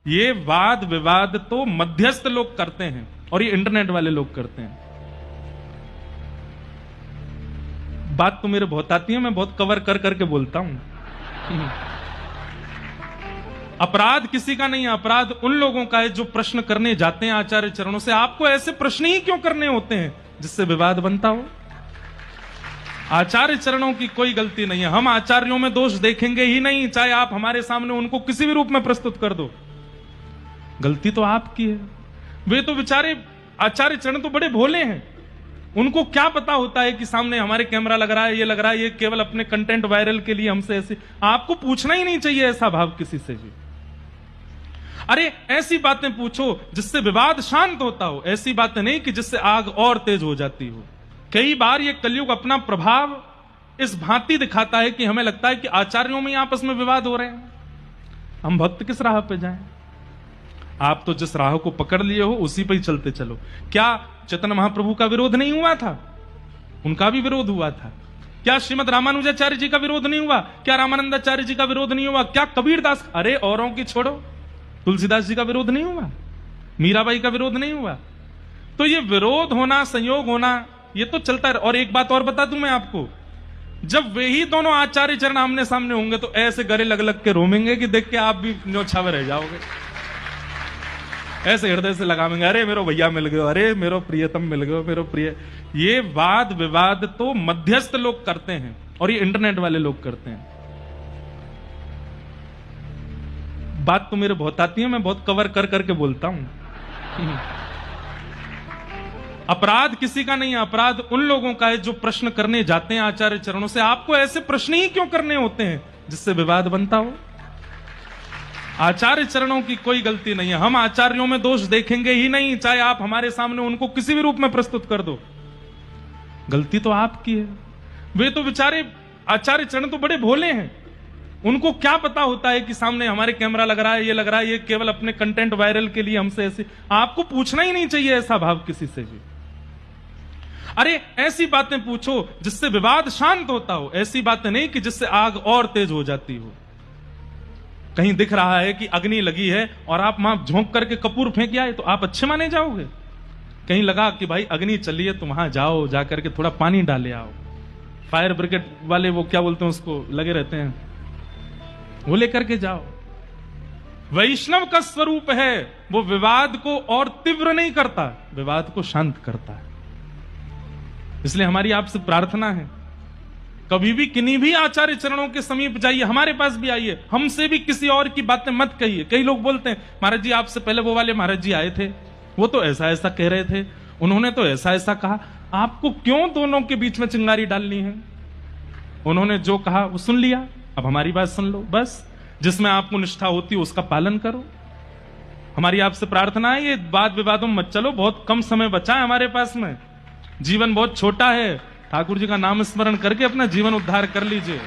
ये वाद विवाद तो मध्यस्थ लोग करते हैं और ये इंटरनेट वाले लोग करते हैं। बात तो मेरे बहुत आती है, मैं बहुत कवर कर करके बोलता हूं। अपराध किसी का नहीं है, अपराध उन लोगों का है जो प्रश्न करने जाते हैं आचार्य चरणों से। आपको ऐसे प्रश्न ही क्यों करने होते हैं जिससे विवाद बनता हो? आचार्य चरणों की कोई गलती नहीं है। हम आचार्यों में दोष देखेंगे ही नहीं, चाहे आप हमारे सामने उनको किसी भी रूप में प्रस्तुत कर दो। गलती तो आपकी है। वे तो बेचारे आचार्य चरण तो बड़े भोले हैं, उनको क्या पता होता है कि सामने हमारे कैमरा लग रहा है, ये लग रहा है, ये केवल अपने कंटेंट वायरल के लिए हमसे ऐसे। आपको पूछना ही नहीं चाहिए ऐसा भाव किसी से भी। अरे ऐसी बातें पूछो जिससे विवाद शांत होता हो, ऐसी बातें नहीं कि जिससे आग और तेज हो जाती हो। कई बार ये कलयुग अपना प्रभाव इस भांति दिखाता है कि हमें लगता है कि आचार्यों में आपस में विवाद हो रहे हैं। हम भक्त किस राह पे जाएं? आप तो जिस राह को पकड़ लिए हो उसी पे ही चलते चलो। क्या चैतन्य महाप्रभु का विरोध नहीं हुआ था? उनका भी विरोध हुआ था। क्या श्रीमद रामानुजाचार्य जी का विरोध नहीं हुआ? क्या रामानंदाचार्य जी का विरोध नहीं हुआ? क्या कबीरदास, अरे औरों की छोड़ो, तुलसीदास जी का विरोध नहीं हुआ? मीराबाई का विरोध नहीं हुआ? तो ये विरोध होना, संयोग होना, ये तो चलता है। और एक बात और बता दूं मैं आपको, जब वे ही दोनों आचार्य चरण आमने सामने होंगे तो ऐसे गले लग लग के रोमेंगे कि देख के आप भी न्योछावे रह जाओगे। ऐसे हृदय से लगावेंगे, अरे मेरो भैया मिल गयो, अरे मेरो प्रियतम मिल गयो, मेरो प्रिय। ये वाद विवाद तो मध्यस्थ लोग करते हैं और ये इंटरनेट वाले लोग करते हैं। बात तो मेरे बहुत आती है, मैं बहुत कवर कर करके बोलता हूं। अपराध किसी का नहीं है, अपराध उन लोगों का है जो प्रश्न करने जाते हैं आचार्य चरणों से। आपको ऐसे प्रश्न ही क्यों करने होते हैं जिससे विवाद बनता हो? आचार्य चरणों की कोई गलती नहीं है। हम आचार्यों में दोष देखेंगे ही नहीं, चाहे आप हमारे सामने उनको किसी भी रूप में प्रस्तुत कर दो। गलती तो आपकी है। वे तो बेचारे आचार्य चरण तो बड़े भोले हैं, उनको क्या पता होता है कि सामने हमारे कैमरा लग रहा है, ये लग रहा है, ये केवल अपने कंटेंट वायरल के लिए हमसे ऐसे। आपको पूछना ही नहीं चाहिए ऐसा भाव किसी से भी। अरे ऐसी बातें पूछो जिससे विवाद शांत होता हो, ऐसी बातें नहीं कि जिससे आग और तेज हो जाती हो। कहीं दिख रहा है कि अग्नि लगी है और आप वहां झोंक करके कपूर फेंक आए तो आप अच्छे माने जाओगे? कहीं लगा कि भाई अग्नि चली है तो वहां जाओ, जाकर के थोड़ा पानी डाले आओ। फायर ब्रिगेड वाले वो क्या बोलते हैं उसको, लगे रहते हैं, वो लेकर के जाओ। वैष्णव का स्वरूप है, वो विवाद को और तीव्र नहीं करता, विवाद को शांत करता है। इसलिए हमारी आपसे प्रार्थना है, कभी भी किन्हीं भी आचार्य चरणों के समीप जाइए, हमारे पास भी आइए, हमसे भी किसी और की बातें मत कहिए। कई लोग बोलते हैं महाराज जी आपसे पहले वो वाले महाराज जी आए थे, वो तो ऐसा ऐसा कह रहे थे, उन्होंने तो ऐसा ऐसा कहा। आपको क्यों दोनों के बीच में चिंगारी डालनी है? उन्होंने जो कहा वो सुन लिया, अब हमारी बात सुन लो बस। जिसमें आपको निष्ठा होती है उसका पालन करो। हमारी आपसे प्रार्थना है, ये वाद विवादों में मत चलो, बहुत कम समय बचा है हमारे पास में, जीवन बहुत छोटा है। ठाकुर जी का नाम स्मरण करके अपना जीवन उद्धार कर लीजिए।